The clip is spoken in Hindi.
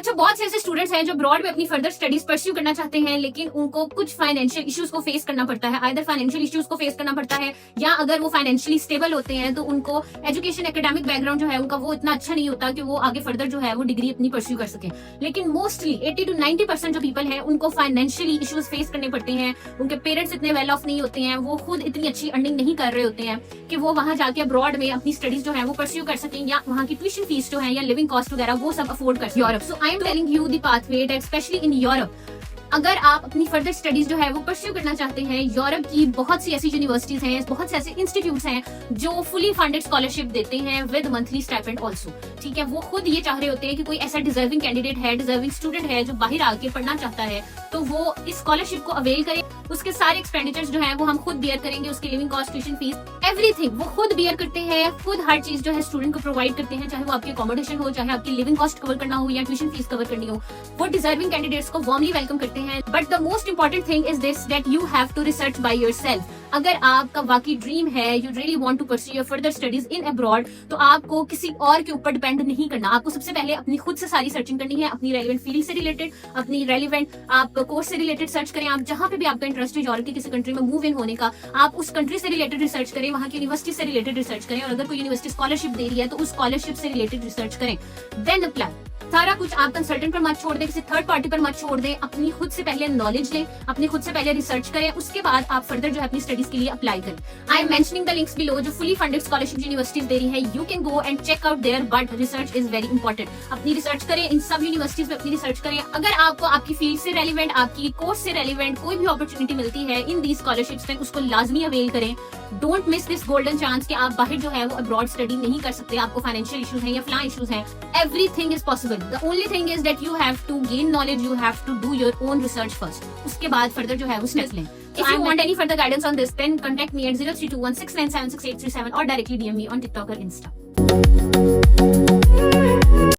अच्छा, बहुत से ऐसे स्टूडेंट्स हैं जो ब्रॉड में अपनी फर्दर स्टडीज परस्यू करना चाहते हैं, लेकिन उनको कुछ फाइनेंशियल इश्यूज को फेस करना पड़ता है। आइदर फाइनेंशियल इश्यूज को फेस करना पड़ता है, या अगर वो फाइनेंशियली स्टेबल होते हैं तो उनको एजुकेशन एकेडमिक बैकग्राउंड जो है उनका वो इतना अच्छा नहीं होता कि वो आगे फर्दर जो है वो डिग्री अपनी परस्यू कर सके। लेकिन मोस्टली 80 to 90% जो पीपल है उनको फाइनेंशियली इश्यूज फेस करने पड़ते हैं। उनके पेरेंट्स इतने वेल ऑफ नहीं होते हैं, वो खुद इतनी अच्छी अर्निंग नहीं कर रहे होते हैं कि वो वहां जाके अब्रॉड में अपनी स्टडीज जो है वो परस्यू कर सकें, या वहां की ट्यूशन फीस जो है या लिविंग कॉस्ट वगैरह वो सब अफोर्ड कर सकें। Europe, so I am telling you the pathway that specially in Europe, अगर आप अपनी फर्दर स्टडीज जो है वो परस्यू करना चाहते हैं, यूरोप की बहुत सी ऐसी यूनिवर्सिटीज हैं, बहुत से ऐसे इंस्टीट्यूट्स हैं जो फुली फंडेड स्कॉलरशिप देते हैं विद मंथली स्टाइपेंड ऑल्सो। ठीक है, वो खुद ये चाह रहे होते हैं कि कोई ऐसा डिजर्विंग कैंडिडेट है, डिजर्विंग स्टूडेंट है जो बाहर आके पढ़ना चाहता है, तो वो इस स्कॉलरशिप को अवेल करे। उसके सारे एक्सपेंडिचर्स जो है वो हम खुद बियर करेंगे, उसकी living cost, tuition fees, everything वो खुद बियर करते हैं, खुद हर चीज जो है स्टूडेंट को प्रोवाइड करते हैं, चाहे वो आपकी अकोमोडेशन हो, चाहे आपकी लिविंग कॉस्ट कवर करना हो या ट्यूशन फीस कवर करनी हो। वो डिजर्विंग कैंडिडेट्स को वार्मली वेलकम करते हैं। But the most important thing is this, that you have to research by yourself. अगर आपका वाकई ड्रीम है, you really want to pursue your further studies in abroad, तो आपको किसी और के ऊपर डिपेंड नहीं करना। आपको सबसे पहले अपनी खुद से सारी सर्चिंग करनी है, अपनी रेलिवेंट फील्ड से रिलेटेड, अपनी रेलिवेंट आप कोर्स से रिलेटेड सर्च करें। आप जहां पे भी आपका इंटरेस्ट है यूरोप की किसी कंट्री में मूव इन होने का, आप उस कंट्री से रिलेटेड रिसर्च करें, वहां की यूनिवर्सिटी से रिलेटेड रिसर्च करें, और अगर कोई यूनिवर्सिटी स्कॉलरशिप दे रही है तो उस स्कॉलरशिप से रिलेटेड रिसर्च करें, देन अप्लाई। सारा कुछ आप कंसल्टेंट पर मत छोड़ दें, किसी थर्ड पार्टी पर मत छोड़ दें, अपनी खुद से पहले नॉलेज लें, अपनी खुद से पहले रिसर्च करें, उसके बाद आप फर्दर जो है अपनी स्टडीज के लिए अप्लाई करें। I am mentioning the links below जो फुली फंडेड स्कॉलरशिप यूनिवर्सिटीज दे रही है, you can go and check out there, but research is very important. अपनी रिसर्च करें, इन सब यूनिवर्सिटीज में अपनी रिसर्च करें। अगर आपको आपकी फील्ड से रेलिवेंट, आपकी कोर्स से रेलिवेंट कोई भी अपॉर्चुनिटी मिलती है इन दी स्कॉलरशिप्स, देन उसको लाजमी अवेल करें। Don't miss this golden chance कि आप बाहर जो है वो अब्रॉड स्टडी नहीं कर सकते, आपको फाइनेंशियल इश्यूज हैं या फलां इश्यूज हैं। Everything is possible. The only thing is that you have to gain knowledge, you have to do your own research first. उसके बाद further जो है वो steps लें। If you want any further guidance on this, then contact me at 0321697687 or directly DM me on TikTok or Insta.